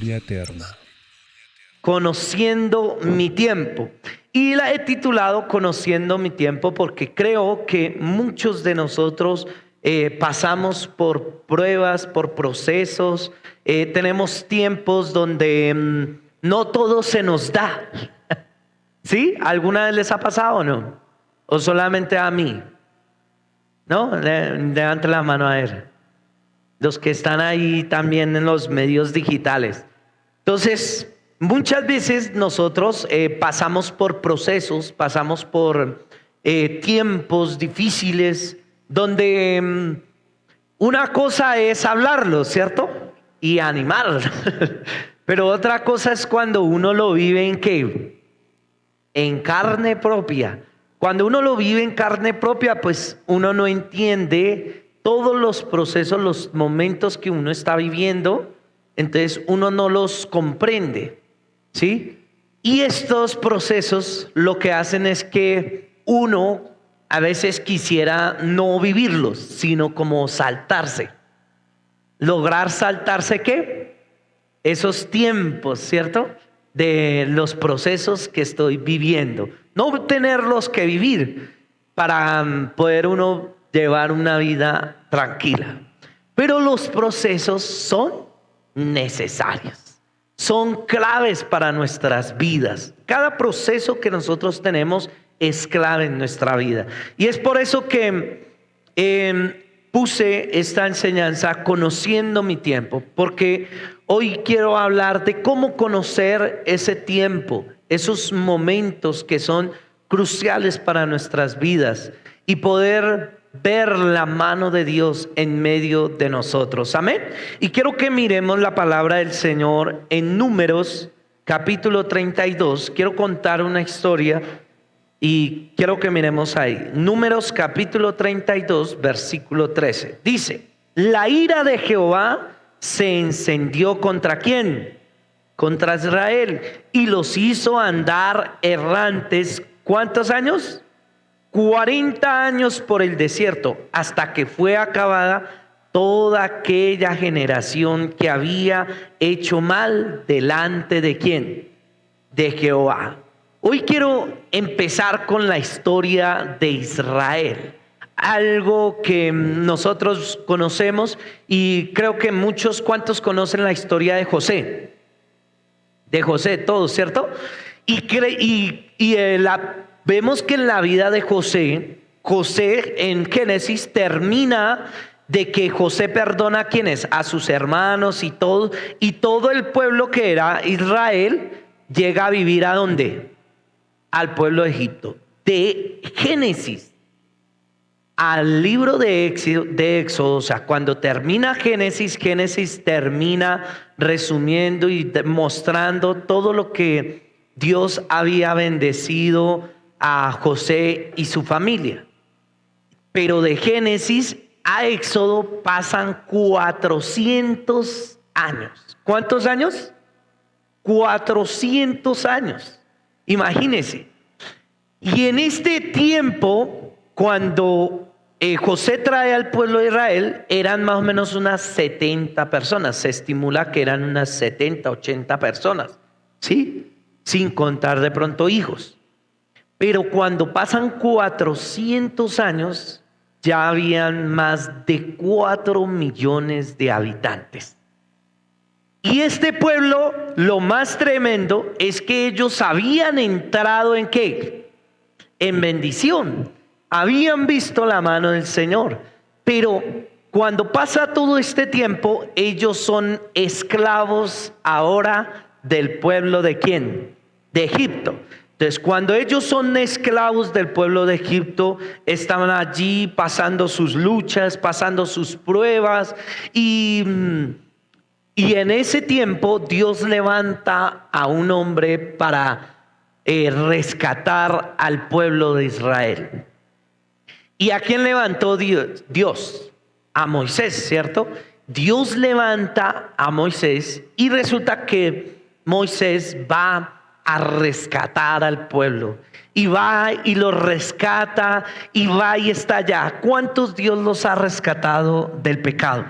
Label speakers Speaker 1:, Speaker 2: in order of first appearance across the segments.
Speaker 1: Memoria eterna.
Speaker 2: Conociendo mi tiempo. Y la he titulado Conociendo mi tiempo porque creo que muchos de nosotros pasamos por pruebas, por procesos, tenemos tiempos donde no todo se nos da. ¿Sí? ¿Alguna vez les ha pasado o no? ¿O solamente a mí? ¿No? Levante la mano a ver. Los que están ahí también en los medios digitales. Entonces, muchas veces nosotros pasamos por procesos, pasamos por tiempos difíciles donde una cosa es hablarlo, ¿cierto? Y animar. Pero otra cosa es cuando uno lo vive en ¿qué? En carne propia. Cuando uno lo vive en carne propia, pues uno no entiende todos los procesos, los momentos que uno está viviendo, entonces uno no los comprende, ¿sí? Y estos procesos lo que hacen es que uno a veces quisiera no vivirlos, sino como saltarse. Lograr saltarse ¿qué? Esos tiempos, ¿cierto? De los procesos que estoy viviendo. No tenerlos que vivir para poder uno llevar una vida tranquila. Pero los procesos son necesarios. Son claves para nuestras vidas. Cada proceso que nosotros tenemos es clave en nuestra vida. Y es por eso que puse esta enseñanza Conociendo mi tiempo, porque hoy quiero hablar de cómo conocer ese tiempo, esos momentos que son cruciales para nuestras vidas y poder ver la mano de Dios en medio de nosotros. Amén. Y quiero que miremos la palabra del Señor en Números capítulo 32. Quiero contar una historia y quiero que miremos ahí. Números capítulo 32, versículo 13. Dice: la ira de Jehová se encendió ¿contra quién? Contra Israel, y los hizo andar errantes. ¿Cuántos años? 40 años por el desierto, hasta que fue acabada toda aquella generación que había hecho mal delante de ¿quién? De Jehová. Hoy quiero empezar con la historia de Israel, algo que nosotros conocemos y creo que muchos, ¿cuántos conocen la historia de José? De José, todos, ¿cierto? Vemos que en la vida de José en Génesis termina de que José perdona a quienes, a sus hermanos y todo el pueblo que era Israel llega a vivir ¿a dónde? Al pueblo de Egipto. De Génesis al libro de Éxodo, o sea, cuando termina Génesis termina resumiendo y mostrando todo lo que Dios había bendecido a José y su familia. Pero de Génesis a Éxodo pasan 400 años. ¿Cuántos años? 400 años. Imagínense. Y en este tiempo, cuando José trae al pueblo de Israel, eran más o menos unas 70 personas. Se estimula que eran unas 70, 80 personas, ¿sí? Sin contar de pronto hijos. Pero cuando pasan 400 años, ya habían más de 4 millones de habitantes. Y este pueblo, lo más tremendo es que ellos habían entrado ¿en qué? En bendición. Habían visto la mano del Señor. Pero cuando pasa todo este tiempo, ellos son esclavos ahora del pueblo ¿de quién? De Egipto. Entonces, cuando ellos son esclavos del pueblo de Egipto, estaban allí pasando sus luchas, pasando sus pruebas y en ese tiempo Dios levanta a un hombre para rescatar al pueblo de Israel. ¿Y a quién levantó Dios? A Moisés, ¿cierto? Dios levanta a Moisés y resulta que Moisés va a rescatar al pueblo. Y va y lo rescata y va y está allá. ¿Cuántos Dios los ha rescatado del pecado?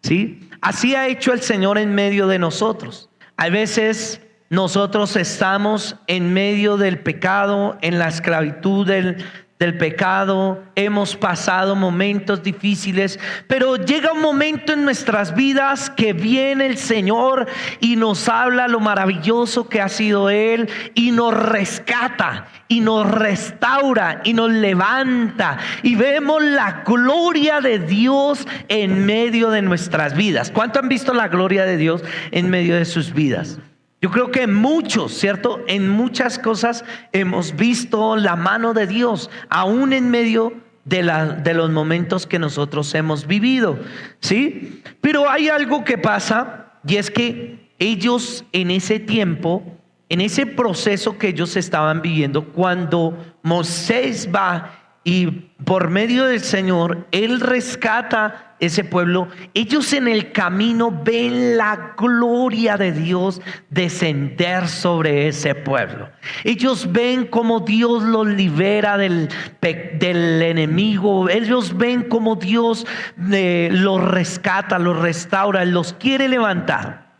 Speaker 2: ¿sí? Así ha hecho el Señor en medio de nosotros. Hay veces nosotros estamos en medio del pecado, en la esclavitud del pecado, hemos pasado momentos difíciles, pero llega un momento en nuestras vidas que viene el Señor y nos habla lo maravilloso que ha sido Él y nos rescata y nos restaura y nos levanta y vemos la gloria de Dios en medio de nuestras vidas. ¿Cuánto han visto la gloria de Dios en medio de sus vidas? Yo creo que muchos, ¿cierto? En muchas cosas hemos visto la mano de Dios, aún en medio de los momentos que nosotros hemos vivido, ¿sí? Pero hay algo que pasa, y es que ellos en ese tiempo, en ese proceso que ellos estaban viviendo, cuando Moisés va y por medio del Señor, Él rescata ese pueblo, ellos en el camino ven la gloria de Dios descender sobre ese pueblo. Ellos ven cómo Dios los libera del enemigo. Ellos ven cómo Dios los rescata, los restaura, los quiere levantar.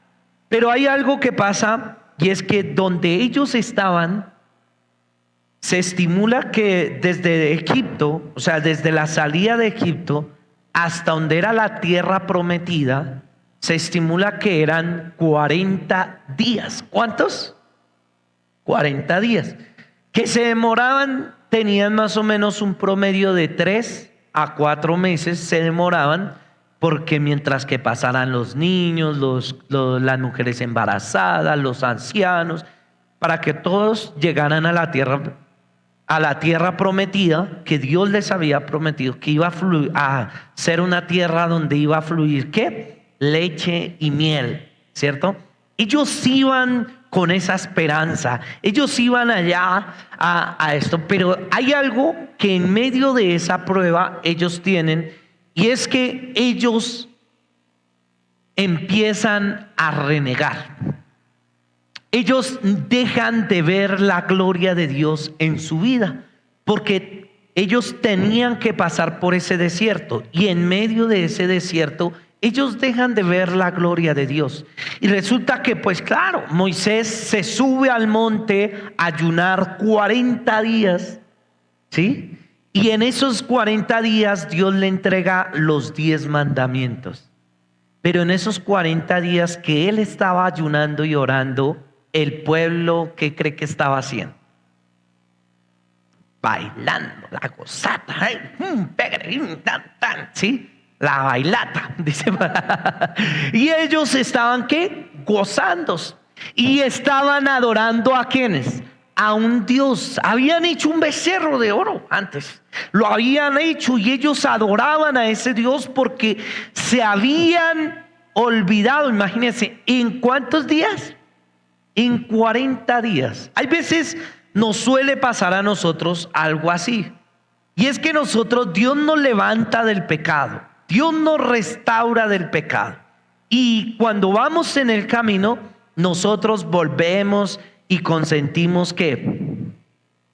Speaker 2: Pero hay algo que pasa, y es que donde ellos estaban, se estimula que desde Egipto, o sea, desde la salida de Egipto hasta donde era la tierra prometida, se estimula que eran 40 días. ¿Cuántos? 40 días. Que se demoraban, tenían más o menos un promedio de 3 a 4 meses, se demoraban, porque mientras que pasaran los niños, las mujeres embarazadas, los ancianos, para que todos llegaran a la tierra prometida que Dios les había prometido, que iba a ser una tierra donde iba a fluir, ¿qué? Leche y miel, ¿cierto? Ellos iban con esa esperanza, ellos iban allá a esto, pero hay algo que en medio de esa prueba ellos tienen, y es que ellos empiezan a renegar. Ellos dejan de ver la gloria de Dios en su vida, porque ellos tenían que pasar por ese desierto, y en medio de ese desierto ellos dejan de ver la gloria de Dios. Y resulta que, pues claro, Moisés se sube al monte a ayunar 40 días, ¿sí? Y en esos 40 días Dios le entrega los 10 mandamientos. Pero en esos 40 días que él estaba ayunando y orando, el pueblo, ¿qué cree que estaba haciendo? Bailando, la gozata, ¿sí? La bailata, dice. Y ellos estaban, ¿qué? Gozándose. Y estaban adorando ¿a quiénes? A un Dios. Habían hecho un becerro de oro antes. Lo habían hecho y ellos adoraban a ese Dios porque se habían olvidado. Imagínense, ¿en cuántos días? En 40 días. Hay veces nos suele pasar a nosotros algo así. Y es que nosotros, Dios nos levanta del pecado. Dios nos restaura del pecado. Y cuando vamos en el camino, nosotros volvemos y consentimos que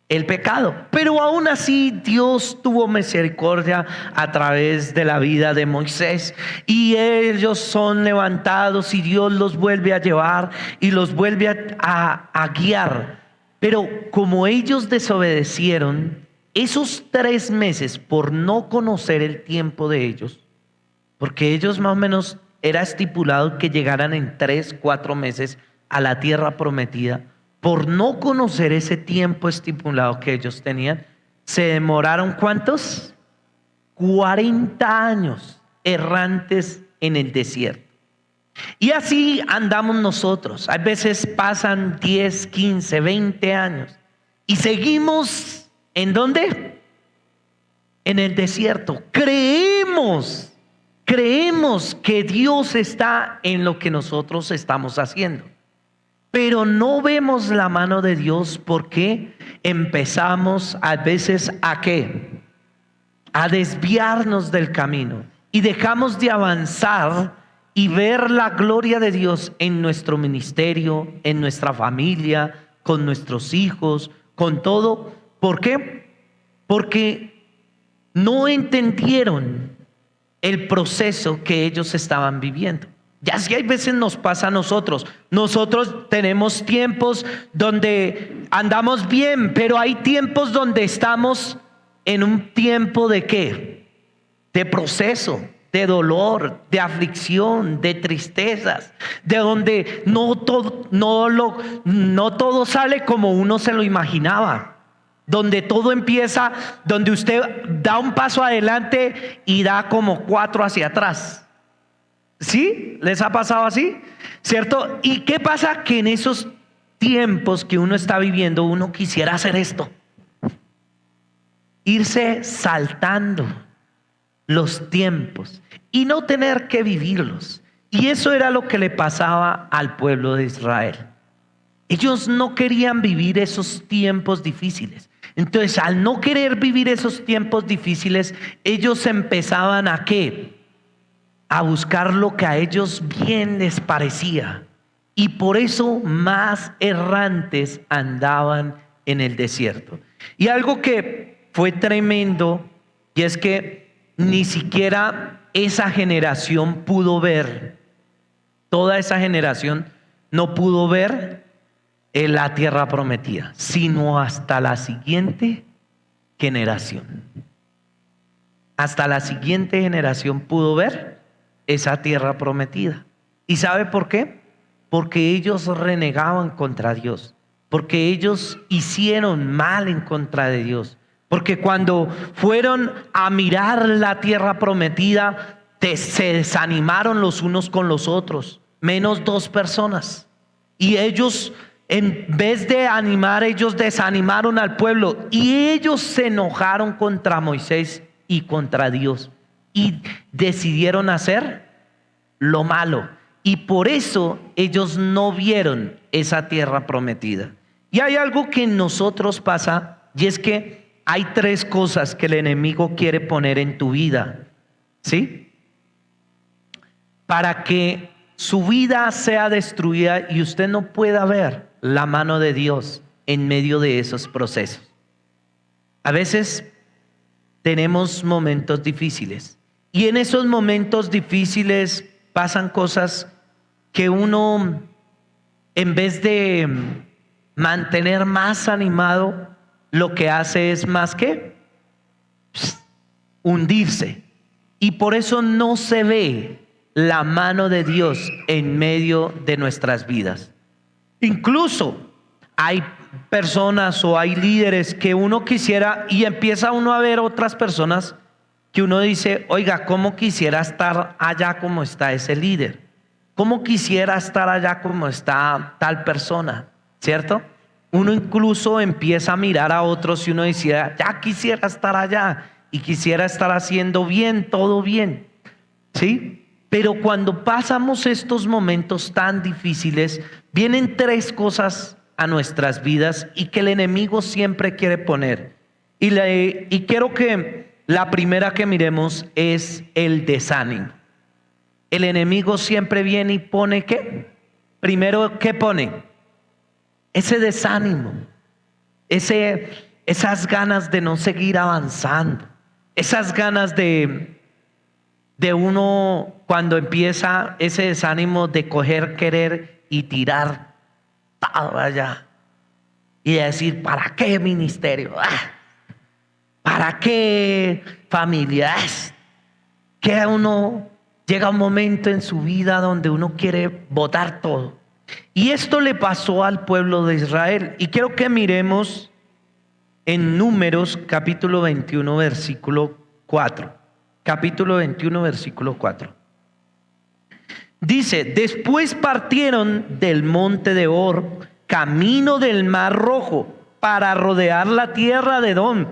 Speaker 2: el pecado. Pero aún así Dios tuvo misericordia a través de la vida de Moisés, y ellos son levantados y Dios los vuelve a llevar y los vuelve a guiar. Pero como ellos desobedecieron esos 3 meses por no conocer el tiempo de ellos, porque ellos más o menos era estipulado que llegaran en 3, 4 meses a la tierra prometida, por no conocer ese tiempo estipulado que ellos tenían, se demoraron ¿cuántos? 40 años errantes en el desierto. Y así andamos nosotros. A veces pasan 10, 15, 20 años y seguimos ¿en dónde? En el desierto. Creemos que Dios está en lo que nosotros estamos haciendo, pero no vemos la mano de Dios porque empezamos a veces ¿a qué? A desviarnos del camino y dejamos de avanzar y ver la gloria de Dios en nuestro ministerio, en nuestra familia, con nuestros hijos, con todo. ¿Por qué? Porque no entendieron el proceso que ellos estaban viviendo. Ya si hay veces nos pasa a nosotros. Nosotros tenemos tiempos donde andamos bien, pero hay tiempos donde estamos en un tiempo de ¿qué? De proceso, de dolor, de aflicción, de tristezas, de donde no todo sale como uno se lo imaginaba. Donde todo empieza, donde usted da un paso adelante y da como 4 hacia atrás. ¿Sí? ¿Les ha pasado así? ¿Cierto? ¿Y qué pasa? Que en esos tiempos que uno está viviendo, uno quisiera hacer esto. Irse saltando los tiempos y no tener que vivirlos. Y eso era lo que le pasaba al pueblo de Israel. Ellos no querían vivir esos tiempos difíciles. Entonces, al no querer vivir esos tiempos difíciles, ellos empezaban ¿a qué? A buscar lo que a ellos bien les parecía. Y por eso más errantes andaban en el desierto. Y algo que fue tremendo, y es que ni siquiera esa generación pudo ver, toda esa generación no pudo ver la tierra prometida, sino hasta la siguiente generación. Hasta la siguiente generación pudo ver esa tierra prometida. ¿Y sabe por qué? Porque ellos renegaban contra Dios, porque ellos hicieron mal en contra de Dios, porque cuando fueron a mirar la tierra prometida, se desanimaron los unos con los otros, menos 2 personas. Y ellos, en vez de animar, ellos desanimaron al pueblo y ellos se enojaron contra Moisés y contra Dios. Y decidieron hacer lo malo. Y por eso ellos no vieron esa tierra prometida. Y hay algo que en nosotros pasa, y es que hay 3 cosas que el enemigo quiere poner en tu vida, ¿sí? Para que su vida sea destruida y usted no pueda ver la mano de Dios en medio de esos procesos. A veces tenemos momentos difíciles. Y en esos momentos difíciles pasan cosas que uno, en vez de mantener más animado, lo que hace es más que hundirse. Y por eso no se ve la mano de Dios en medio de nuestras vidas. Incluso hay personas o hay líderes que uno quisiera, y empieza uno a ver otras personas que uno dice, oiga, ¿cómo quisiera estar allá como está ese líder? ¿Cómo quisiera estar allá como está tal persona? ¿Cierto? Uno incluso empieza a mirar a otros y uno decía, ya quisiera estar allá y quisiera estar haciendo bien, todo bien. ¿Sí? Pero cuando pasamos estos momentos tan difíciles, vienen 3 cosas a nuestras vidas y que el enemigo siempre quiere poner. Y quiero que la primera que miremos es el desánimo. El enemigo siempre viene y pone ¿qué? Primero, ¿qué pone? Ese desánimo, esas ganas de no seguir avanzando, esas ganas de uno cuando empieza ese desánimo de coger, querer y tirar todo allá y decir, ¿para qué ministerio? ¿Para qué familia? Que uno llega un momento en su vida donde uno quiere botar todo. Y esto le pasó al pueblo de Israel. Y quiero que miremos en Números capítulo 21 versículo 4. Capítulo 21 versículo 4. Dice, después partieron del monte de Hor, camino del Mar Rojo, para rodear la tierra de Edom.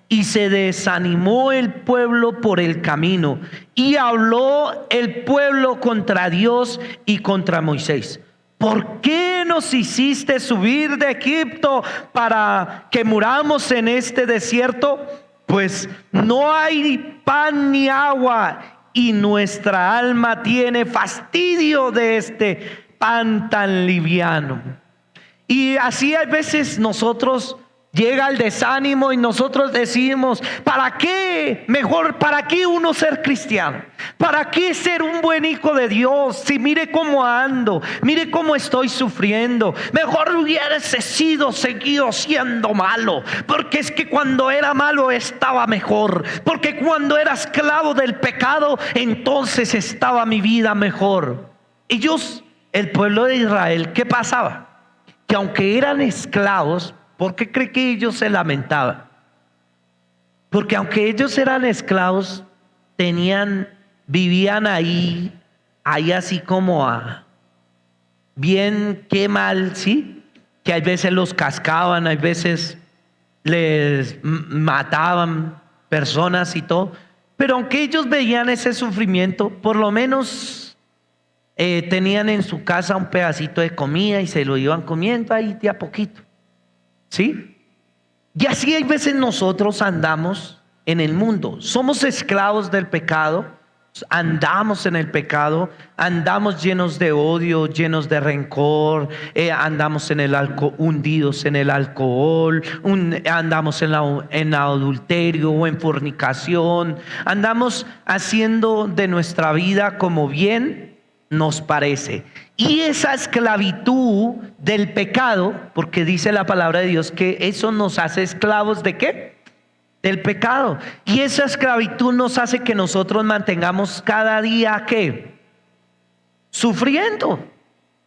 Speaker 2: Y se desanimó el pueblo por el camino, y habló el pueblo contra Dios y contra Moisés. ¿Por qué nos hiciste subir de Egipto para que muramos en este desierto? Pues no hay pan ni agua, y nuestra alma tiene fastidio de este pan tan liviano. Y así a veces nosotros Llega el desánimo y nosotros decimos, ¿para qué? Mejor, ¿para qué uno ser cristiano? ¿Para qué ser un buen hijo de Dios? Si mire cómo ando, mire cómo estoy sufriendo. Mejor hubiese seguido siendo malo, porque es que cuando era malo estaba mejor, porque cuando era esclavo del pecado, entonces estaba mi vida mejor. Ellos, el pueblo de Israel, ¿qué pasaba? Que aunque eran esclavos, ¿por qué cree que ellos se lamentaban? Porque aunque ellos eran esclavos, vivían ahí así como bien, qué mal, ¿sí? Que hay veces los cascaban, hay veces les mataban personas y todo. Pero aunque ellos veían ese sufrimiento, por lo menos tenían en su casa un pedacito de comida y se lo iban comiendo ahí de a poquito. ¿Sí? Y así hay veces nosotros andamos en el mundo. Somos esclavos del pecado, andamos en el pecado, andamos llenos de odio, llenos de rencor, andamos en el hundidos en el alcohol, andamos en adulterio o en fornicación, andamos haciendo de nuestra vida como bien nos parece. Y esa esclavitud del pecado, porque dice la palabra de Dios que eso nos hace esclavos ¿de qué? Del pecado. Y esa esclavitud nos hace que nosotros mantengamos cada día ¿qué? Sufriendo.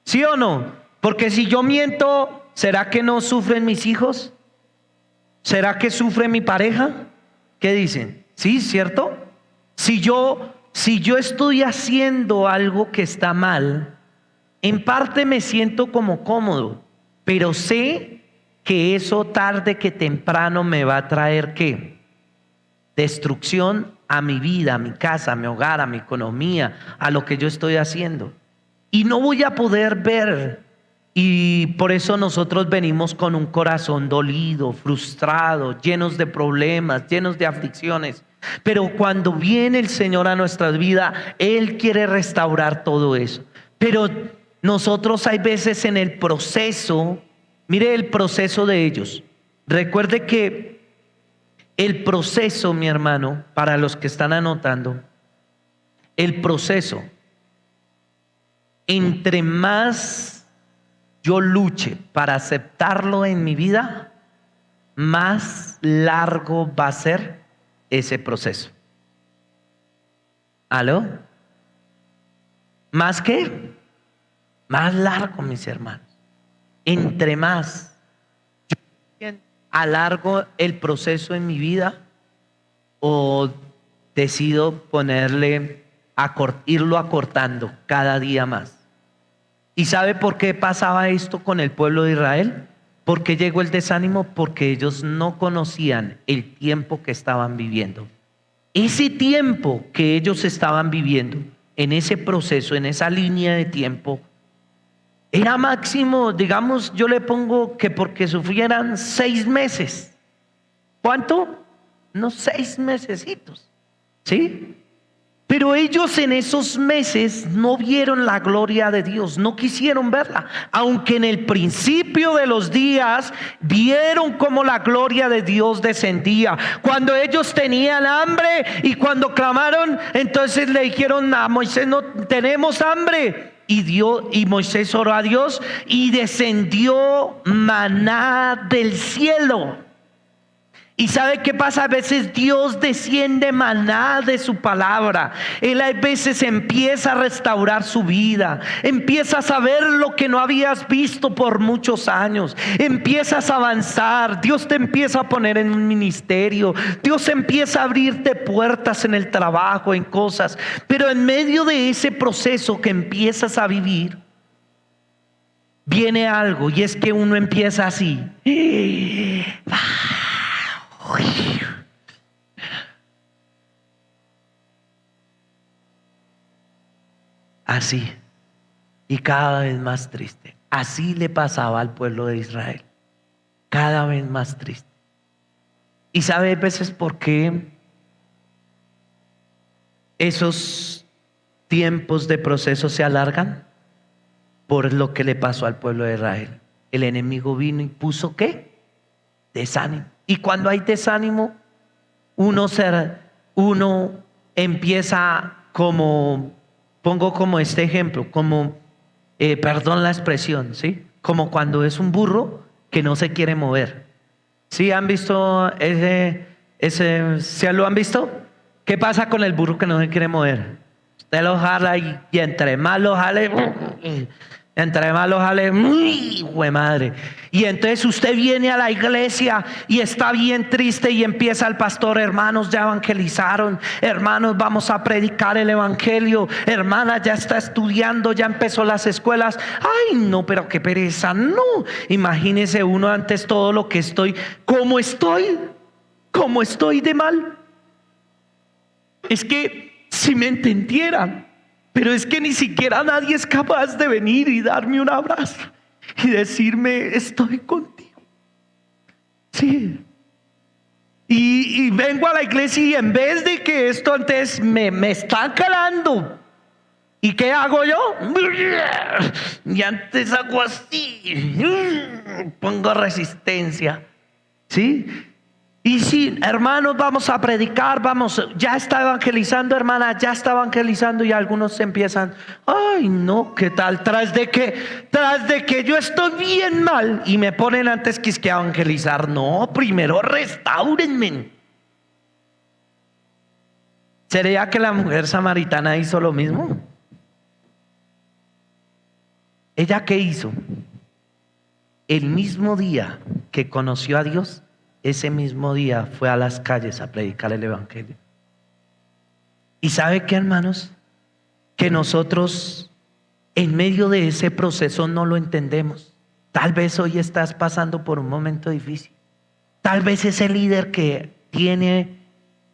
Speaker 2: ¿Sí o no? Porque si yo miento, ¿será que no sufren mis hijos? ¿Será que sufre mi pareja? ¿Qué dicen? ¿Sí? ¿Cierto? Si yo estoy haciendo algo que está mal, en parte me siento como cómodo, pero sé que eso tarde que temprano me va a traer ¿qué? Destrucción a mi vida, a mi casa, a mi hogar, a mi economía, a lo que yo estoy haciendo. Y no voy a poder ver. Y por eso nosotros venimos con un corazón dolido, frustrado, llenos de problemas, llenos de aflicciones. Pero cuando viene el Señor a nuestras vidas, Él quiere restaurar todo eso. Pero nosotros hay veces en el proceso, mire el proceso de ellos. Recuerde que el proceso, mi hermano, para los que están anotando, el proceso, entre más yo luche para aceptarlo en mi vida, más largo va a ser ese proceso. ¿Aló? ¿Más qué? Más largo, mis hermanos. Entre más yo alargo el proceso en mi vida o decido irlo acortando cada día más. ¿Y sabe por qué pasaba esto con el pueblo de Israel? ¿Por qué llegó el desánimo? Porque ellos no conocían el tiempo que estaban viviendo. Ese tiempo que ellos estaban viviendo, en ese proceso, en esa línea de tiempo, era máximo, digamos, yo le pongo que porque sufrieran 6 meses. ¿Cuánto? Unos 6 mesecitos. ¿Sí? Pero ellos en esos meses no vieron la gloria de Dios, no quisieron verla, aunque en el principio de los días vieron cómo la gloria de Dios descendía. Cuando ellos tenían hambre y cuando clamaron, entonces le dijeron a Moisés, no tenemos hambre. Y Moisés oró a Dios y descendió maná del cielo. ¿Y sabe qué pasa? A veces Dios desciende maná de su palabra. Él a veces empieza a restaurar su vida. Empiezas a ver lo que no habías visto por muchos años. Empiezas a avanzar. Dios te empieza a poner en un ministerio. Dios empieza a abrirte puertas en el trabajo, en cosas. Pero en medio de ese proceso que empiezas a vivir, viene algo, y es que uno empieza así. Así, y cada vez más triste. Así le pasaba al pueblo de Israel, cada vez más triste. ¿Y sabe a veces por qué esos tiempos de proceso se alargan? Por lo que le pasó al pueblo de Israel. El enemigo vino y puso ¿qué? Desánimo. Y cuando hay desánimo, uno empieza como, pongo como este ejemplo, como, perdón la expresión, ¿sí? Como cuando es un burro que no se quiere mover. ¿Sí han visto ¿sí lo han visto? ¿Qué pasa con el burro que no se quiere mover? Usted lo jala y entre más lo jale, ¡jue madre! Y entonces usted viene a la iglesia y está bien triste y empieza el pastor: hermanos, ya evangelizaron, hermanos, vamos a predicar el evangelio, hermana, ya está estudiando, ya empezó las escuelas. Ay, no, pero qué pereza. No, imagínese uno antes todo lo que estoy, cómo estoy de mal. Es que si me entendieran, pero es que ni siquiera nadie es capaz de venir y darme un abrazo y decirme: estoy contigo. Sí. Y vengo a la iglesia y en vez de que esto antes me está calando, ¿y qué hago yo? Y antes hago así, pongo resistencia. ¿Sí? Y sí, hermanos, vamos a predicar, ya está evangelizando, hermana, ya está evangelizando, y algunos empiezan: ay, no, ¿qué tal? Tras de que yo estoy bien mal y me ponen antes que evangelizar. No, primero restáurenme. ¿Sería que la mujer samaritana hizo lo mismo? ¿Ella qué hizo? El mismo día que conoció a Dios, ese mismo día fue a las calles a predicar el evangelio. Y ¿sabe qué, hermanos? Que nosotros en medio de ese proceso no lo entendemos. Tal vez hoy estás pasando por un momento difícil. Tal vez ese líder que tiene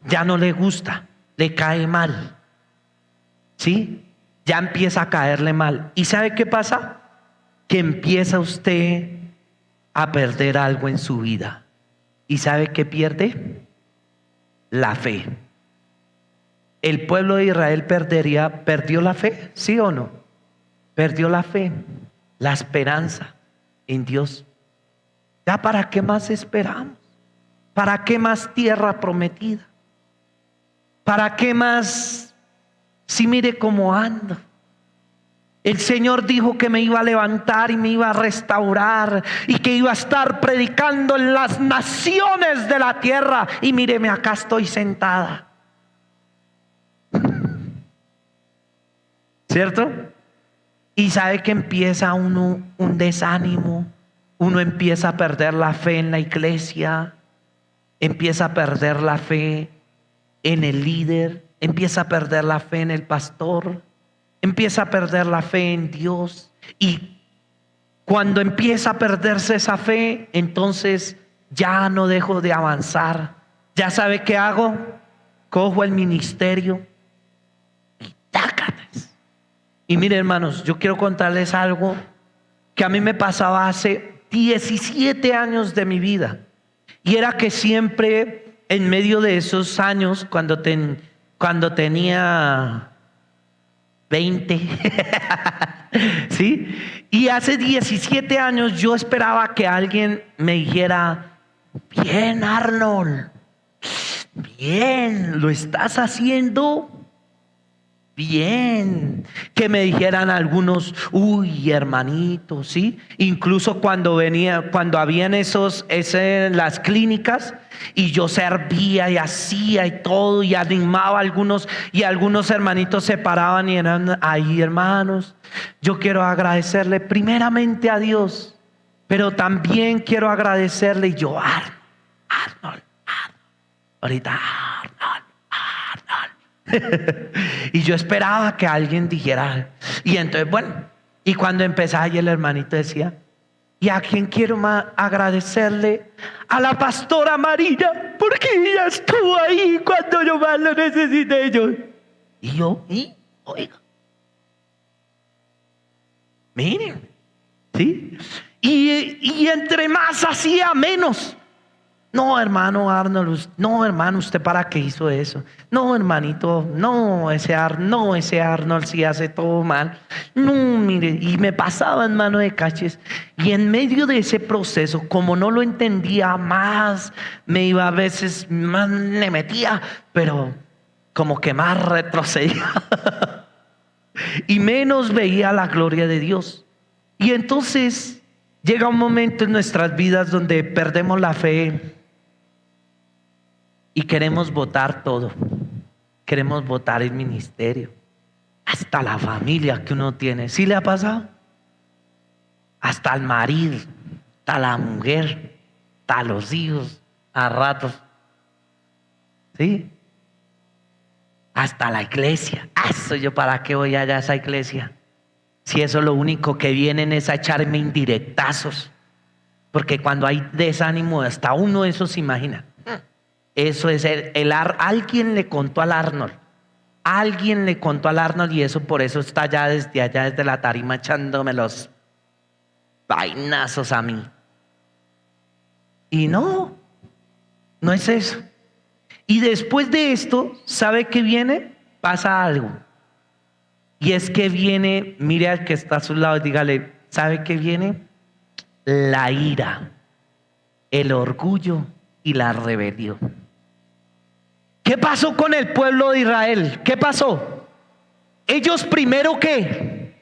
Speaker 2: ya no le gusta, le cae mal. ¿Sí? Ya empieza a caerle mal. ¿Y sabe qué pasa? Que empieza usted a perder algo en su vida. ¿Y sabe qué pierde? La fe. ¿El pueblo de Israel perdió la fe? ¿Sí o no? Perdió la fe, la esperanza en Dios. ¿Ya para qué más esperamos? ¿Para qué más tierra prometida? ¿Para qué más? Si mire cómo ando. El Señor dijo que me iba a levantar y me iba a restaurar y que iba a estar predicando en las naciones de la tierra. Y míreme, acá estoy sentada. ¿Cierto? Y sabe que empieza uno un desánimo. Uno empieza a perder la fe en la iglesia. Empieza a perder la fe en el líder. Empieza a perder la fe en el pastor. Empieza a perder la fe en Dios. Y cuando empieza a perderse esa fe, entonces ya no dejo de avanzar. ¿Ya sabe qué hago? Cojo el ministerio y tácates. Y mire, hermanos, yo quiero contarles algo que a mí me pasaba hace 17 años de mi vida. Y era que siempre en medio de esos años, cuando tenía 20, ¿sí? Y hace 17 años yo esperaba que alguien me dijera: bien, Arnold, bien, lo estás haciendo bien. Que me dijeran algunos: uy, hermanito, ¿sí? Incluso cuando habían las clínicas y yo servía y hacía y todo y animaba a algunos, y algunos hermanitos se paraban y eran: ay, hermanos, yo quiero agradecerle primeramente a Dios, pero también quiero agradecerle. Y yo: Arnold, ahorita Arnold. Y yo esperaba que alguien dijera. Y entonces, bueno, y cuando empezaba, y el hermanito decía: ¿y a quién quiero más agradecerle? A la pastora María, porque ella estuvo ahí cuando yo más lo necesité. Y yo, oiga, miren, ¿sí? Y entre más hacía, menos. No, hermano Arnold, no, hermano, ¿usted para qué hizo eso? No, hermanito, no, ese Arnold sí hace todo mal. No, mire, y me pasaba en mano de caches. Y en medio de ese proceso, como no lo entendía más, me iba a veces, más le metía, pero como que más retrocedía y menos veía la gloria de Dios. Y entonces llega un momento en nuestras vidas donde perdemos la fe y queremos botar todo. Queremos botar el ministerio, hasta la familia que uno tiene. ¿Sí le ha pasado? Hasta el marido, hasta la mujer, hasta los hijos, a ratos. ¿Sí? Hasta la iglesia. Eso yo para qué voy allá a esa iglesia. Si eso lo único que vienen es a echarme indirectazos. Porque cuando hay desánimo, hasta uno eso se imagina. Eso es alguien le contó al Arnold. Alguien le contó al Arnold y eso por eso está allá desde la tarima echándome los vainazos a mí. Y no es eso. Y después de esto, ¿sabe qué viene? Pasa algo. Y es que viene, mire al que está a su lado y dígale, ¿sabe qué viene? La ira, el orgullo y la rebelión. ¿Qué pasó con el pueblo de Israel? ¿Qué pasó? Ellos primero, ¿qué?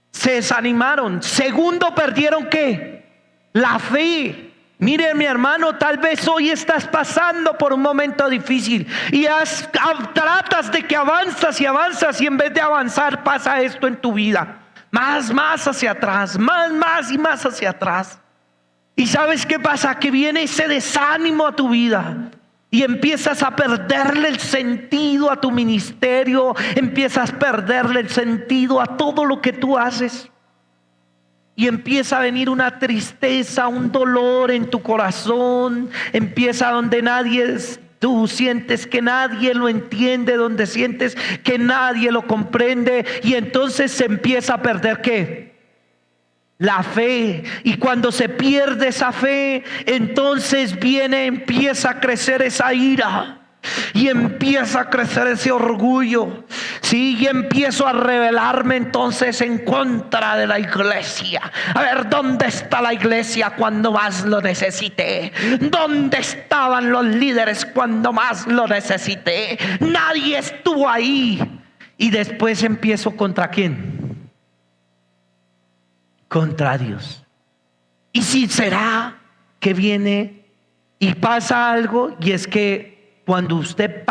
Speaker 2: Se desanimaron. Segundo, perdieron, ¿qué? La fe. Mire, mi hermano, tal vez hoy estás pasando por un momento difícil y tratas de que avanzas y en vez de avanzar pasa esto en tu vida. Más hacia atrás, más y más hacia atrás. ¿Y sabes qué pasa? Que viene ese desánimo a tu vida. Y empiezas a perderle el sentido a tu ministerio, empiezas a perderle el sentido a todo lo que tú haces. Y empieza a venir una tristeza, un dolor en tu corazón. Empieza donde tú sientes que nadie lo entiende, donde sientes que nadie lo comprende. Y entonces se empieza a perder ¿qué? La fe. Y cuando se pierde esa fe, entonces empieza a crecer esa ira. Y empieza a crecer ese orgullo. Sí, y empiezo a rebelarme entonces en contra de la iglesia. A ver, ¿dónde está la iglesia cuando más lo necesité? ¿Dónde estaban los líderes cuando más lo necesité? Nadie estuvo ahí. Y después empiezo ¿contra quién? Contra Dios. Y si será que viene y pasa algo, y es que cuando usted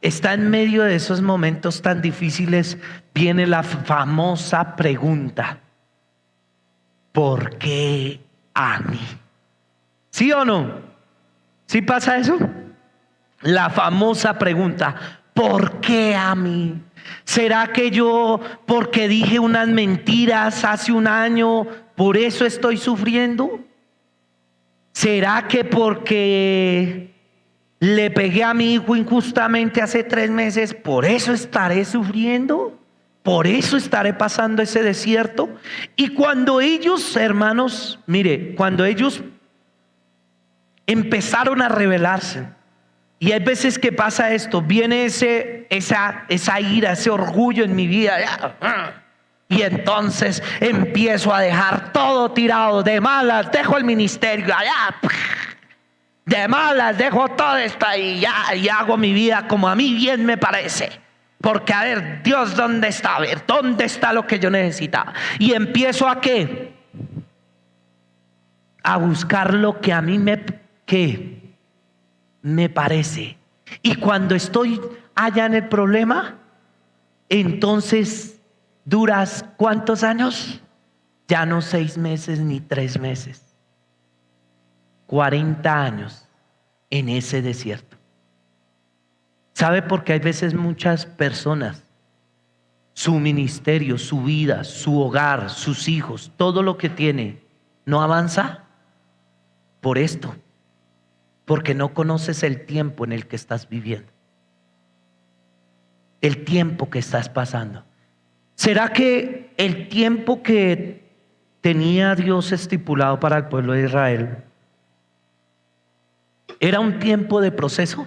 Speaker 2: está en medio de esos momentos tan difíciles, viene la famosa pregunta: ¿por qué a mí? ¿Sí o no? ¿Sí pasa eso? La famosa pregunta: ¿por qué a mí? ¿Será que yo, porque dije unas mentiras hace un año, por eso estoy sufriendo? ¿Será que porque le pegué a mi hijo injustamente hace 3 meses, por eso estaré sufriendo? ¿Por eso estaré pasando ese desierto? Y cuando ellos, hermanos, mire, cuando ellos empezaron a rebelarse, y hay veces que pasa esto, viene esa ira, ese orgullo en mi vida, y entonces empiezo a dejar todo tirado, de malas dejo el ministerio allá, de malas dejo todo esto y hago mi vida como a mí bien me parece. Porque a ver, Dios, ¿dónde está? A ver, ¿dónde está lo que yo necesitaba? Y empiezo a ¿qué? A buscar lo que a mí me parece. Y cuando estoy allá en el problema, entonces duras ¿cuántos años? Ya no 6 meses ni 3 meses. 40 años en ese desierto. ¿Sabe por qué hay veces muchas personas, su ministerio, su vida, su hogar, sus hijos, todo lo que tiene, no avanza? Por esto. Porque no conoces el tiempo en el que estás viviendo. El tiempo que estás pasando. ¿Será que el tiempo que tenía Dios estipulado para el pueblo de Israel ¿Era un tiempo de proceso?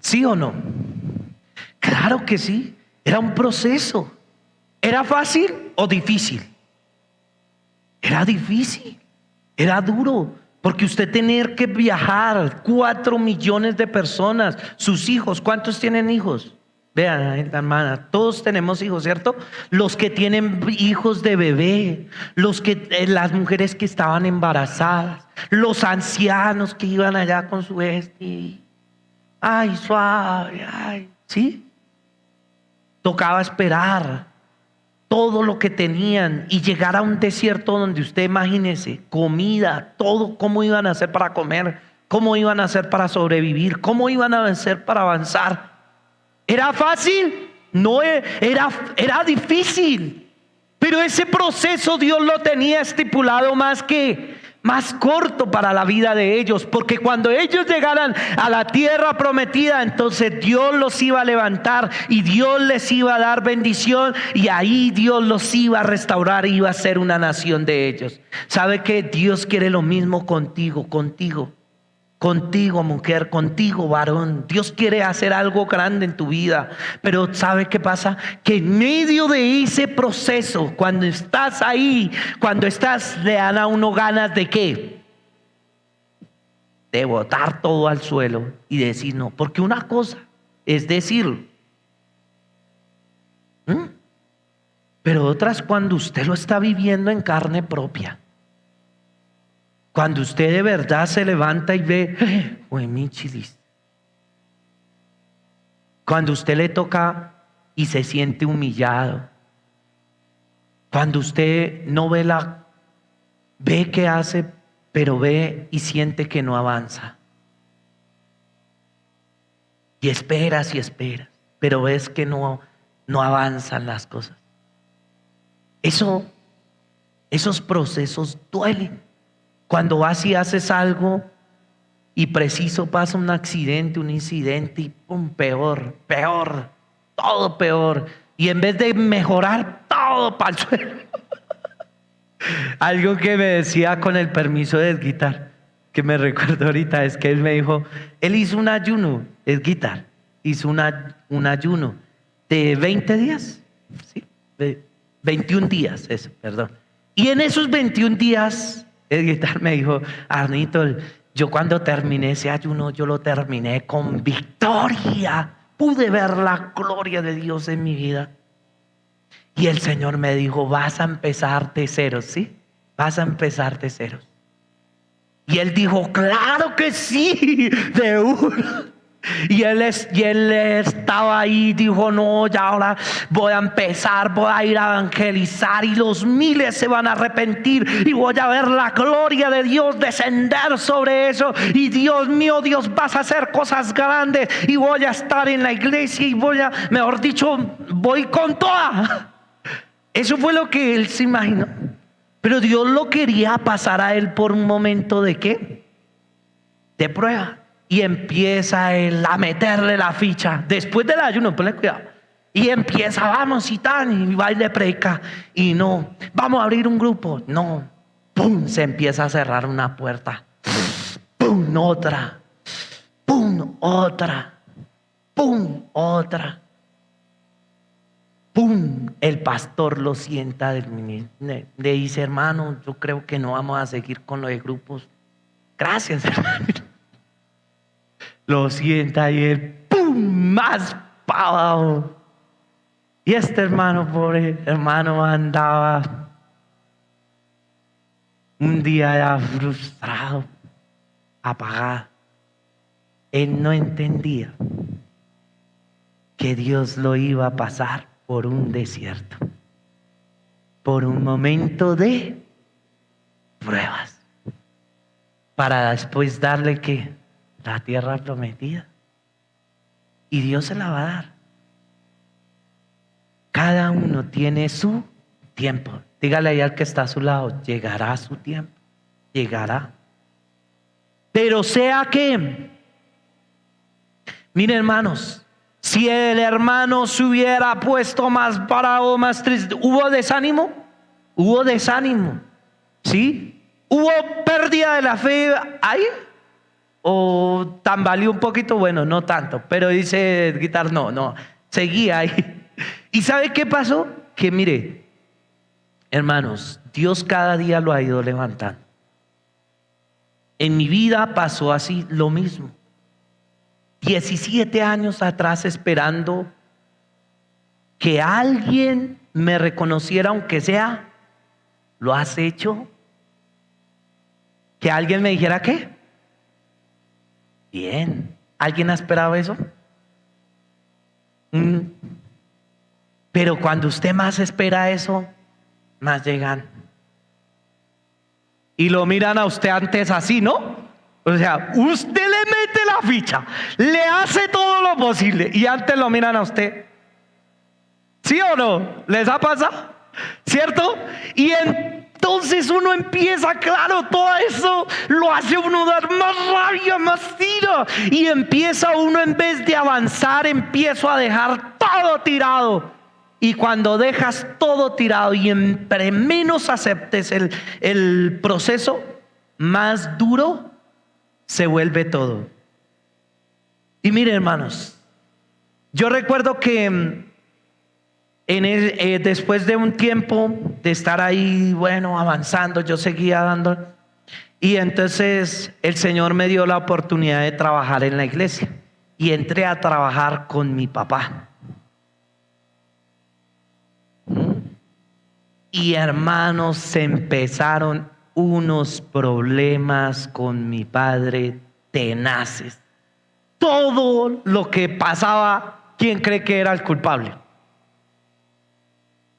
Speaker 2: ¿Sí o no? Claro que sí, era un proceso. ¿Era fácil o difícil? Era difícil, era duro, porque usted tener que viajar 4 millones de personas, sus hijos, ¿cuántos tienen hijos? Vean, hermana, todos tenemos hijos, ¿cierto? Los que tienen hijos de bebé, las mujeres que estaban embarazadas, los ancianos que iban allá con su ay, suave, ay, ¿sí? Tocaba esperar todo lo que tenían y llegar a un desierto donde usted, imagínese, comida, todo, cómo iban a hacer para comer, cómo iban a hacer para sobrevivir, cómo iban a hacer para avanzar. ¿Era fácil? No, era difícil, pero ese proceso Dios lo tenía estipulado más corto para la vida de ellos, porque cuando ellos llegaran a la tierra prometida, entonces Dios los iba a levantar y Dios les iba a dar bendición, y ahí Dios los iba a restaurar y iba a ser una nación de ellos. ¿Sabe qué? Dios quiere lo mismo contigo, mujer, contigo, varón. Dios quiere hacer algo grande en tu vida, pero ¿sabe qué pasa? Que en medio de ese proceso, cuando estás ahí, le dan a uno ganas de ¿qué? De botar todo al suelo y decir no, porque una cosa es decirlo, pero otra es cuando usted lo está viviendo en carne propia. Cuando usted de verdad se levanta y ve, mi chilis. Cuando usted le toca y se siente humillado. Cuando usted no ve que hace, pero ve y siente que no avanza. Y esperas, pero ves que no avanzan las cosas. Esos procesos duelen. Cuando vas y haces algo y preciso pasa un accidente, un incidente y pum, peor, todo peor. Y en vez de mejorar, todo para el suelo. Algo que me decía con el permiso de Edguitar, que me recuerdo ahorita, es que él me dijo, él hizo un ayuno, Edguitar, hizo un ayuno de 20 días, ¿sí? 21 días, eso, perdón. Y en esos 21 días... Edguitar me dijo, Arnito, yo cuando terminé ese ayuno, yo lo terminé con victoria. Pude ver la gloria de Dios en mi vida. Y el Señor me dijo, vas a empezar de ceros, ¿sí? Vas a empezar de ceros. Y él dijo, claro que sí, de una. Y él estaba ahí, dijo, no, ya ahora voy a empezar, voy a ir a evangelizar y los miles se van a arrepentir y voy a ver la gloria de Dios descender sobre eso. Y Dios mío, Dios, vas a hacer cosas grandes y voy a estar en la iglesia y mejor dicho, voy con toda. Eso fue lo que él se imaginó. Pero Dios lo quería pasar a él por un momento de ¿qué? De prueba. Y empieza él a meterle la ficha después del ayuno, ponle cuidado. Y empieza, vamos y tal, y va y le predica. Y no, vamos a abrir un grupo. No, pum, se empieza a cerrar una puerta. Pum, otra. Pum, otra. Pum, otra. Pum, el pastor lo sienta del ministerio. Le dice, hermano, yo creo que no vamos a seguir con los grupos. Gracias, hermano. Lo sienta y él, ¡pum!, más para abajo. Y este hermano, pobre hermano, andaba un día ya frustrado, apagado. Él no entendía que Dios lo iba a pasar por un desierto, por un momento de pruebas, para después darle ¿qué? La tierra prometida. Y Dios se la va a dar. Cada uno tiene su tiempo. Dígale ahí al que está a su lado, llegará su tiempo, llegará. Pero sea que, miren hermanos, si el hermano se hubiera puesto más bravo, más triste, ¿hubo desánimo? Hubo desánimo, ¿sí? ¿Hubo pérdida de la fe ahí? o tambaleó un poquito, bueno, no tanto, pero dice Guitar, no, seguía ahí. ¿Y sabe qué pasó? Que mire, hermanos, Dios cada día lo ha ido levantando. En mi vida pasó así lo mismo. 17 años atrás esperando que alguien me reconociera, aunque sea, ¿lo has hecho? Que alguien me dijera ¿qué? Bien. ¿Alguien ha esperado eso? Pero cuando usted más espera eso, más llegan. Y lo miran a usted antes así, ¿no? O sea, usted le mete la ficha, le hace todo lo posible y antes lo miran a usted. ¿Sí o no? ¿Les ha pasado? ¿Cierto? Y entonces uno empieza, claro, todo eso lo hace uno dar más rabia, más ira. Y empieza uno, en vez de avanzar, empiezo a dejar todo tirado. Y cuando dejas todo tirado y entre menos aceptes el proceso, más duro se vuelve todo. Y miren, hermanos, yo recuerdo que después de un tiempo de estar ahí, bueno, avanzando, yo seguía dando. Y entonces el Señor me dio la oportunidad de trabajar en la iglesia. Y entré a trabajar con mi papá. Y hermanos, se empezaron unos problemas con mi padre tenaces. Todo lo que pasaba, ¿quién cree que era el culpable?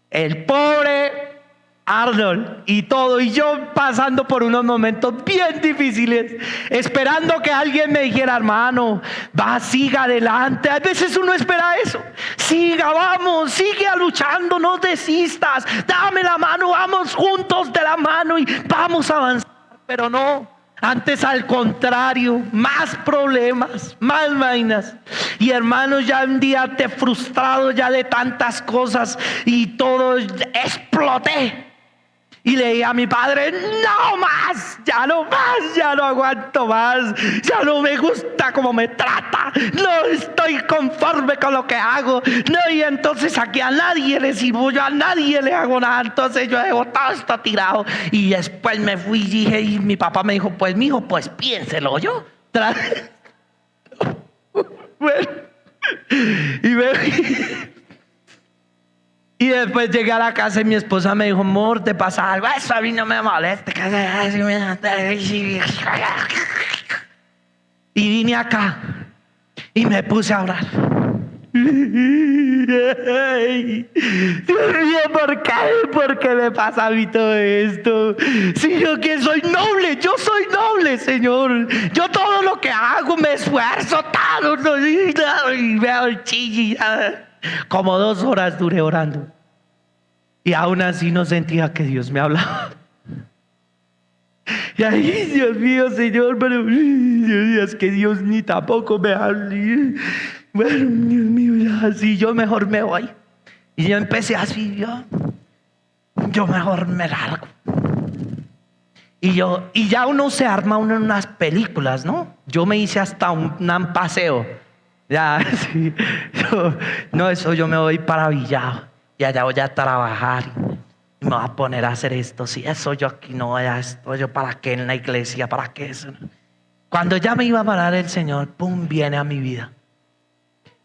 Speaker 2: El pobre Arnold y todo, y yo pasando por unos momentos bien difíciles, esperando que alguien me dijera, hermano, va, siga adelante. A veces uno espera eso, siga, vamos, sigue luchando, no desistas, dame la mano, vamos juntos de la mano y vamos a avanzar. Pero no, antes al contrario, más problemas, más vainas. Y hermanos, ya un día te frustrado ya de tantas cosas y todo, exploté. Y le dije a mi padre, no más, ya no aguanto más, ya no me gusta cómo me trata, no estoy conforme con lo que hago, no, y entonces aquí a nadie le sirvo, yo a nadie le hago nada, entonces yo dejo todo esto tirado. Y después me fui y dije, y mi papá me dijo, pues mijo, pues piénselo yo. Bueno, y me fui. Y después llegué a la casa y mi esposa me dijo, amor, ¿te pasa algo? Eso a mí no me molesta. Y vine acá y me puse a orar. Ay, Dios mío, ¿por qué me pasa a mí todo esto? Si yo que soy noble, yo soy noble, Señor. Yo todo lo que hago me esfuerzo tanto. Y veo el chilli. Como 2 horas duré orando. Y aún así no sentía que Dios me hablaba. Y ahí, Dios mío, Señor, pero es que Dios ni tampoco me habla. Bueno, Dios mío, así yo mejor me voy. Y yo empecé así, yo mejor me largo. Y ya uno se arma en unas películas, ¿no? Yo me hice hasta un paseo. Ya, sí, eso yo me voy para Villado y allá voy a trabajar y me voy a poner a hacer esto. Sí, eso yo aquí no voy a esto, yo para qué en la iglesia, para qué eso. Cuando ya me iba a parar el Señor, pum, viene a mi vida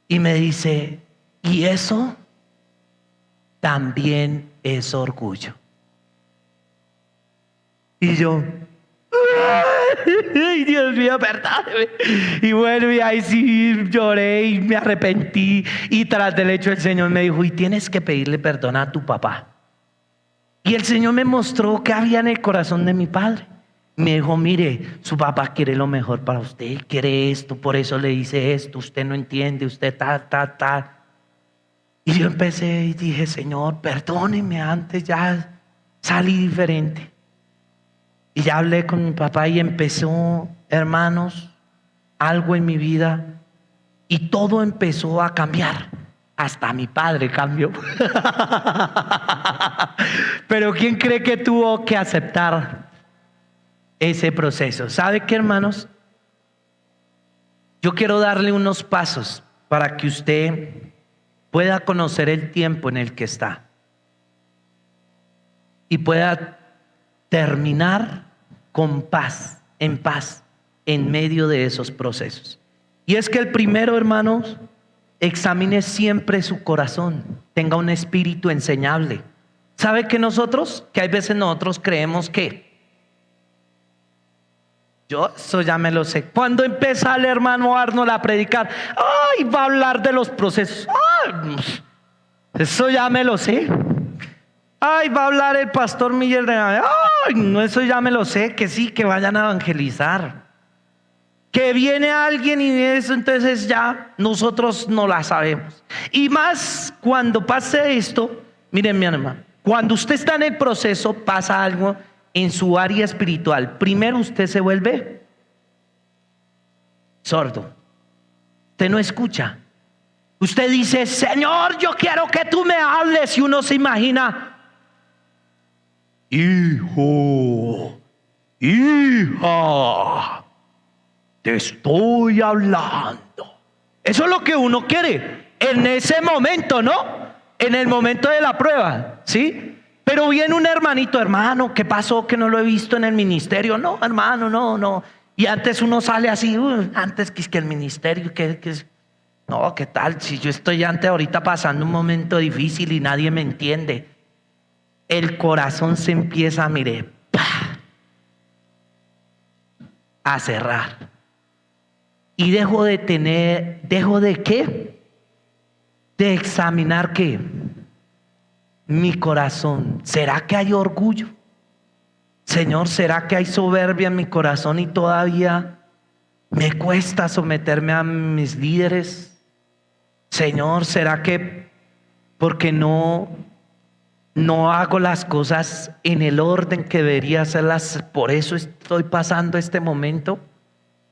Speaker 2: y me dice, y eso también es orgullo. Y yo, ay, Dios mío, perdóneme. Y bueno, y ahí sí lloré y me arrepentí. Y tras del hecho el Señor me dijo, y tienes que pedirle perdón a tu papá. Y el Señor me mostró qué había en el corazón de mi padre. Me dijo, mire, su papá quiere lo mejor para usted, quiere esto, por eso le dice esto, usted no entiende, usted tal. Y yo empecé y dije, Señor, perdóneme, antes ya salí diferente. Y ya hablé con mi papá y empezó, hermanos, algo en mi vida y todo empezó a cambiar. Hasta mi padre cambió. Pero ¿quién cree que tuvo que aceptar ese proceso? ¿Sabe qué, hermanos? Yo quiero darle unos pasos para que usted pueda conocer el tiempo en el que está y pueda terminar con paz, en medio de esos procesos. Y es que el primero, hermanos, examine siempre su corazón, tenga un espíritu enseñable. ¿Sabe que hay veces nosotros creemos que yo eso ya me lo sé? Cuando empieza el hermano Arnold a predicar, ¡ay! Va a hablar de los procesos. ¡Ay! Eso ya me lo sé. ¡Ay! Va a hablar el pastor Miguel de... ¡Ay! No, eso ya me lo sé, que sí, que vayan a evangelizar. Que viene alguien y eso, entonces ya nosotros no la sabemos. Y más cuando pase esto, miren mi hermano, cuando usted está en el proceso pasa algo en su área espiritual. Primero usted se vuelve sordo. Usted no escucha. Usted dice, Señor, yo quiero que tú me hables. Y uno se imagina, hijo, hija, te estoy hablando. Eso es lo que uno quiere en ese momento, ¿no? En el momento de la prueba, ¿sí? Pero viene un hermanito, hermano, ¿qué pasó que no lo he visto en el ministerio? No, hermano, no. Y antes uno sale así, antes que el ministerio, no, ¿qué tal? Si yo estoy ahorita pasando un momento difícil y nadie me entiende. El corazón se empieza, mire, a cerrar. Y dejo de ¿qué? De examinar ¿qué? Mi corazón. ¿Será que hay orgullo? Señor, ¿será que hay soberbia en mi corazón y todavía me cuesta someterme a mis líderes? Señor, ¿será que porque no hago las cosas en el orden que debería hacerlas, por eso estoy pasando este momento?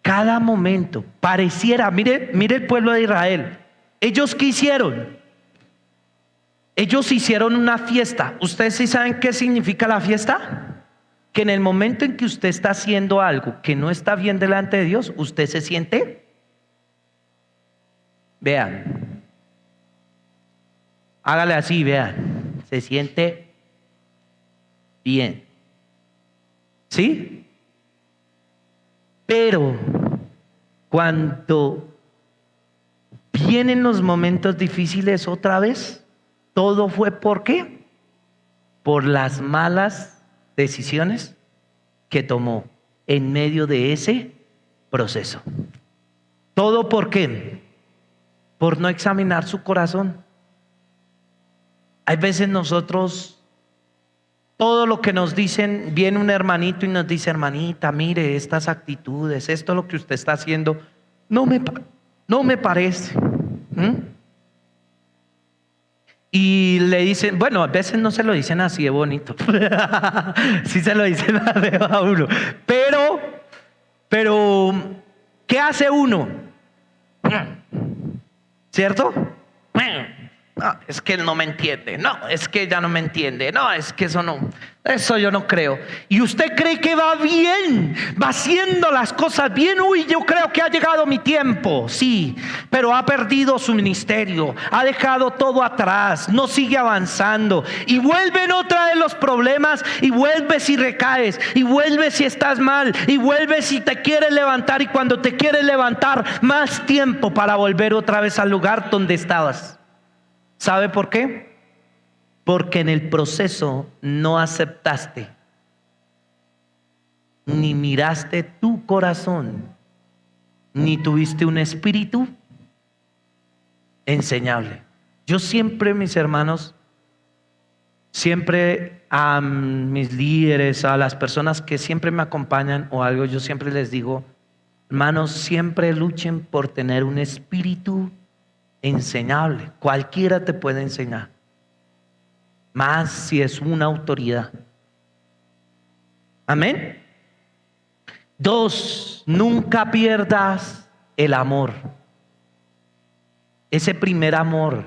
Speaker 2: Cada momento pareciera, mire el pueblo de Israel. ¿Ellos qué hicieron? Ellos hicieron una fiesta. ¿Ustedes sí saben qué significa la fiesta? Que en el momento en que usted está haciendo algo que no está bien delante de Dios, usted se siente, vean, hágale así, vean, se siente bien, ¿sí? Pero cuando vienen los momentos difíciles otra vez, todo fue ¿por qué? Por las malas decisiones que tomó en medio de ese proceso. ¿Todo por qué? Por no examinar su corazón. Hay veces nosotros, todo lo que nos dicen, viene un hermanito y nos dice, hermanita, mire estas actitudes, esto lo que usted está haciendo, no me parece. Y le dicen, bueno, a veces no se lo dicen así de bonito. Sí se lo dicen a uno. Pero, ¿qué hace uno? ¿Cierto? No, es que él no me entiende. No, es que ella no me entiende. No, es que eso yo no creo. Y usted cree que va bien, va haciendo las cosas bien. Uy, yo creo que ha llegado mi tiempo. Sí, pero ha perdido su ministerio, ha dejado todo atrás, no sigue avanzando. Y vuelven otra de los problemas, y vuelves y recaes, y vuelves si estás mal, y vuelves y te quieres levantar. Y cuando te quieres levantar, más tiempo para volver otra vez al lugar donde estabas. ¿Sabe por qué? Porque en el proceso no aceptaste ni miraste tu corazón, ni tuviste un espíritu enseñable. Yo siempre, mis hermanos, siempre a mis líderes, a las personas que siempre me acompañan o algo, yo siempre les digo, hermanos, siempre luchen por tener un espíritu enseñable. Cualquiera te puede enseñar, más si es una autoridad. Amén. 2, nunca pierdas el amor. Ese primer amor,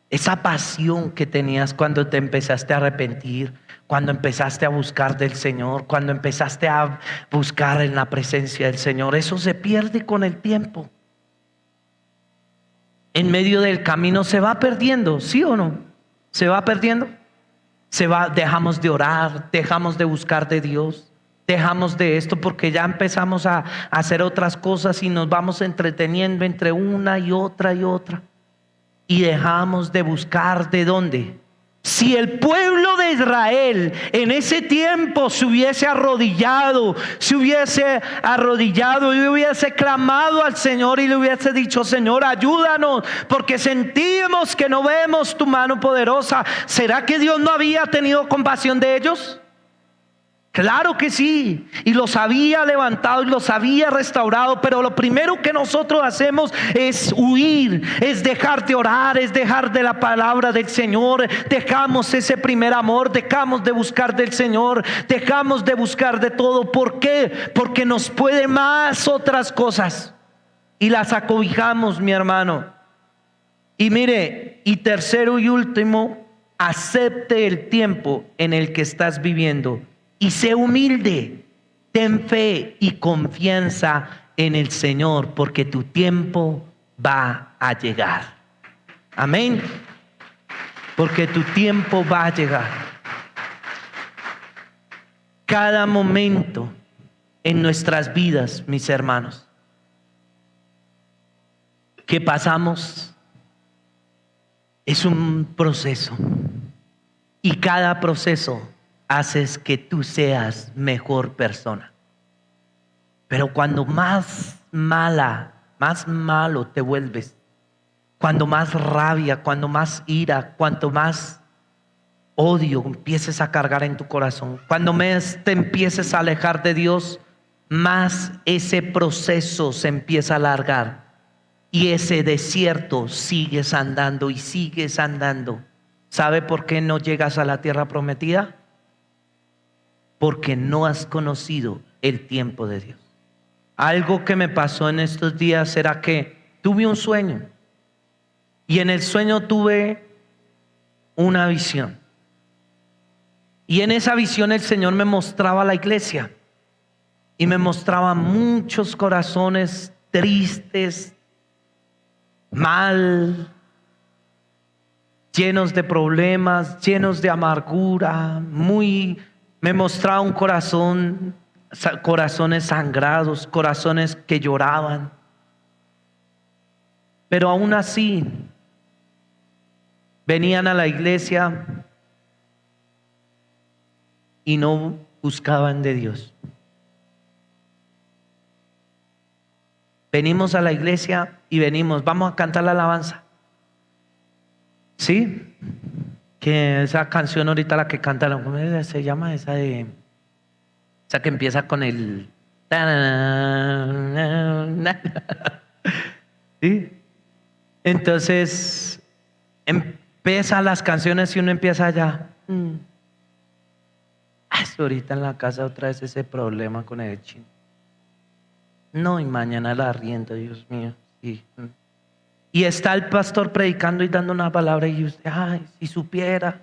Speaker 2: esa pasión que tenías cuando te empezaste a arrepentir, cuando empezaste a buscar del Señor, cuando empezaste a buscar en la presencia del Señor, eso se pierde con el tiempo. en medio del camino se va perdiendo, ¿sí o no? Se va perdiendo. Dejamos de orar, dejamos de buscar de Dios, dejamos de esto porque ya empezamos a hacer otras cosas y nos vamos entreteniendo entre una y otra y dejamos de buscar de dónde. Si el pueblo de Israel en ese tiempo se hubiese arrodillado y hubiese clamado al Señor y le hubiese dicho: Señor, ayúdanos, porque sentimos que no vemos tu mano poderosa, ¿será que Dios no había tenido compasión de ellos? Claro que sí, y los había levantado y los había restaurado, pero lo primero que nosotros hacemos es huir, es dejar de orar, es dejar de la palabra del Señor, dejamos ese primer amor, dejamos de buscar del Señor, dejamos de buscar de todo. ¿Por qué? Porque nos puede más otras cosas y las acobijamos, mi hermano. Y mire, y tercero y último, acepte el tiempo en el que estás viviendo. Y sé humilde, ten fe y confianza en el Señor, porque tu tiempo va a llegar. Amén. Porque tu tiempo va a llegar. Cada momento en nuestras vidas, mis hermanos, que pasamos es un proceso. Y cada proceso haces que tú seas mejor persona. Pero cuando más malo te vuelves, cuando más rabia, cuando más ira, cuanto más odio empieces a cargar en tu corazón, cuando más te empieces a alejar de Dios, más ese proceso se empieza a alargar y ese desierto sigues andando y sigues andando. ¿Sabe por qué no llegas a la tierra prometida? Porque no has conocido el tiempo de Dios. Algo que me pasó en estos días era que tuve un sueño y en el sueño tuve una visión. Y en esa visión el Señor me mostraba la iglesia y me mostraba muchos corazones tristes, mal, llenos de problemas, llenos de amargura, me mostraba un corazones sangrados, corazones que lloraban. Pero aún así, venían a la iglesia y no buscaban de Dios. Venimos a la iglesia y vamos a cantar la alabanza. ¿Sí? Que esa canción ahorita la que cantaron, ¿cómo se llama? Esa que empieza con el ¿sí? Entonces empiezan las canciones y uno empieza ya. Ahorita en la casa otra vez ese problema con el chino. No, y mañana la arriendo, Dios mío. Sí. Y está el pastor predicando y dando una palabra y usted, si supiera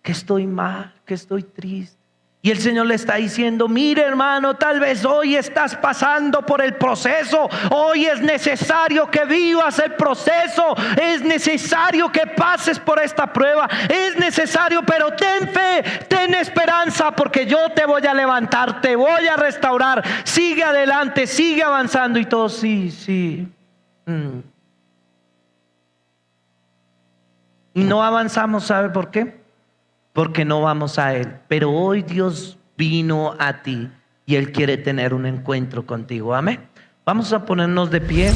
Speaker 2: que estoy mal, que estoy triste. Y el Señor le está diciendo: mire, hermano, tal vez hoy estás pasando por el proceso. Hoy es necesario que vivas el proceso. Es necesario que pases por esta prueba. Es necesario, pero ten fe, ten esperanza, porque yo te voy a levantar, te voy a restaurar. Sigue adelante, sigue avanzando. Y todo, sí. Y no avanzamos, ¿sabe por qué? Porque no vamos a Él. Pero hoy Dios vino a ti y Él quiere tener un encuentro contigo. Amén. Vamos a ponernos de pie.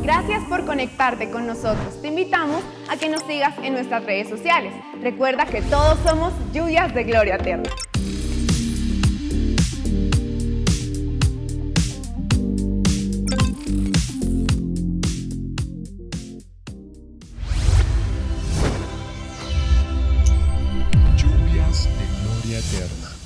Speaker 1: Gracias por conectarte con nosotros. Te invitamos a que nos sigas en nuestras redes sociales. Recuerda que todos somos Lluvias de Gloria Eterna.
Speaker 3: Lluvias de Gloria Eterna.